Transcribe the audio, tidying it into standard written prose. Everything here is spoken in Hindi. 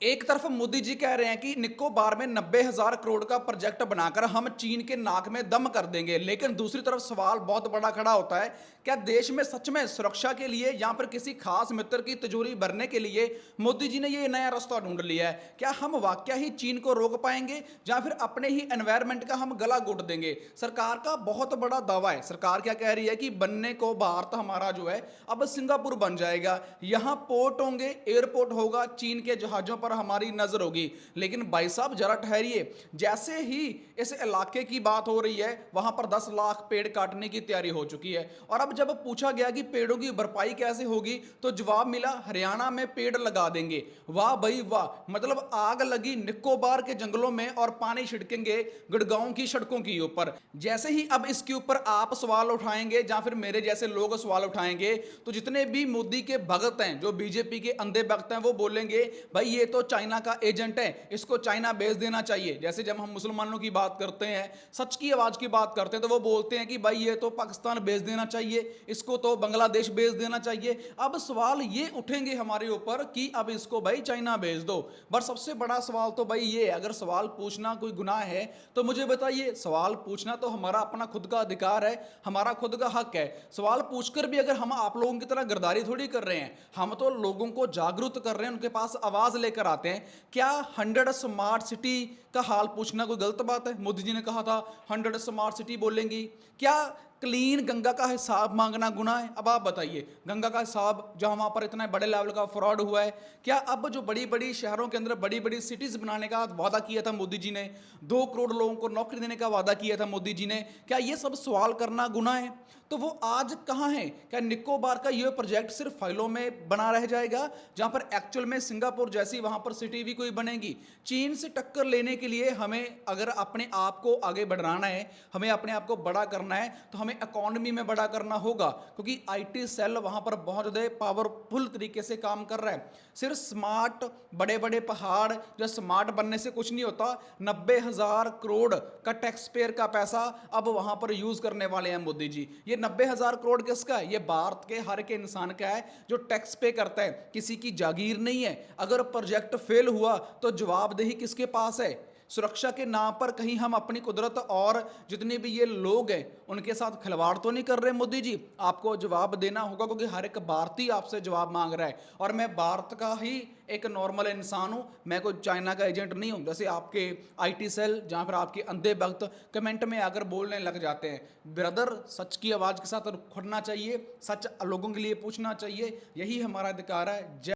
एक तरफ मोदी जी कह रहे हैं कि निकोबार में 90,000 करोड़ का प्रोजेक्ट बनाकर हम चीन के नाक में दम कर देंगे, लेकिन दूसरी तरफ सवाल बहुत बड़ा खड़ा होता है, क्या देश में सच में सुरक्षा के लिए या फिर किसी खास मित्र की तिजोरी भरने के लिए मोदी जी ने ये नया रास्ता ढूंढ लिया है? क्या हम वाकया ही चीन को रोक पाएंगे या फिर अपने ही एनवायरमेंट का हम गला घोट देंगे? सरकार का बहुत बड़ा दावा है। सरकार क्या कह रही है कि बनने को भारत हमारा जो है अब सिंगापुर बन जाएगा, यहां पोर्ट होंगे, एयरपोर्ट होगा, चीन के जहाजों पर हमारी नजर होगी। लेकिन भाई साहब जरा ठहरिए, जैसे ही इस इलाके की बात हो रही है वहां पर 10 लाख पेड़ काटने की तैयारी हो चुकी है। और अब जब पूछा गया कि पेड़ों की भरपाई कैसे होगी तो जवाब मिला हरियाणा में पेड़ लगा देंगे। वाह भाई वाह, मतलब आग लगी निकोबार के जंगलों में और पानी छिड़केंगे गुड़गांव की सड़कों के ऊपर। जैसे ही अब इसके ऊपर आप सवाल उठाएंगे या फिर मेरे जैसे लोग सवाल उठाएंगे तो जितने भी मोदी के भगत हैं, जो बीजेपी के अंधे भक्त हैं, वो बोलेंगे भाई ये तो चाइना का एजेंट है, इसको चाइना भेज देना चाहिए। जैसे जब हम मुसलमानों की बात करते हैं, सच की आवाज की बात करते हैं, तो वो बोलते हैं कि भाई ये तो पाकिस्तान भेज देना चाहिए, इसको तो बांग्लादेश भेज देना चाहिए। अब सवाल ये उठेंगे हमारे ऊपर कि अब इसको भाई चाइना भेज दो। पर सबसे बड़ा सवाल तो भाई ये, अगर सवाल पूछना कोई गुनाह है तो मुझे बताइए, सवाल पूछना तो हमारा अपना खुद का अधिकार है, हमारा खुद का हक है। सवाल पूछकर भी अगर हम आप लोगों की तरह गद्दारी थोड़ी कर रहे हैं, हम तो लोगों को जागरूक कर रहे हैं, उनके पास आवाज लेकर आते हैं। क्या 100 स्मार्ट सिटी का हाल पूछना कोई गलत बात है? मोदी जी ने कहा था 100 स्मार्ट सिटी बोलेंगी। क्या क्लीन गंगा का हिसाब मांगना गुनाह है? अब आप बताइए, गंगा का हिसाब जहां वहां पर इतना बड़े लेवल का फ्रॉड हुआ है, क्या अब जो बड़ी बड़ी शहरों के अंदर बड़ी बड़ी सिटीज बनाने का वादा किया था मोदी जी ने, 2 करोड़ लोगों को नौकरी देने का वादा किया था मोदी जी ने, क्या ये सब सवाल करना गुनाह है? तो वो आज कहां है? क्या निकोबार का ये प्रोजेक्ट सिर्फ फाइलों में बना रह जाएगा, जहां पर एक्चुअल में सिंगापुर जैसी वहां पर सिटी भी कोई बनेगी? चीन से टक्कर लेने के लिए हमें अगर अपने आप को आगे बढ़ाना है, हमें अपने आप को बड़ा करना है, तो हमें इकोनॉमी में बड़ा करना होगा, क्योंकि आईटी सेल वहां पर बहुत ज्यादा पावरफुल तरीके से काम कर रहा है। सिर्फ स्मार्ट बड़े बड़े पहाड़ जो स्मार्ट बनने से कुछ नहीं होता, 90,000 करोड़ का टैक्स पेयर का पैसा अब वहां पर यूज करने वाले हैं मोदी जी। ये 90,000 करोड़ किसका है? ये भारत के हर एक इंसान का है जो टैक्स पे करता है, किसी की जागीर नहीं है। अगर प्रोजेक्ट फेल हुआ तो जवाबदेही किसके पास है? सुरक्षा के नाम पर कहीं हम अपनी कुदरत और जितने भी ये लोग हैं उनके साथ खिलवाड़ तो नहीं कर रहे मोदी जी? आपको जवाब देना होगा, क्योंकि हर एक भारतीय आपसे जवाब मांग रहा है। और मैं भारत का ही एक नॉर्मल इंसान हूं, मैं कोई चाइना का एजेंट नहीं हूं, जैसे आपके आईटी सेल जहां पर आपके अंधे भक्त कमेंट में आकर बोलने लग जाते हैं। ब्रदर, सच की आवाज के साथ खड़ना चाहिए, सच लोगों के लिए पूछना चाहिए, यही हमारा अधिकार है। जय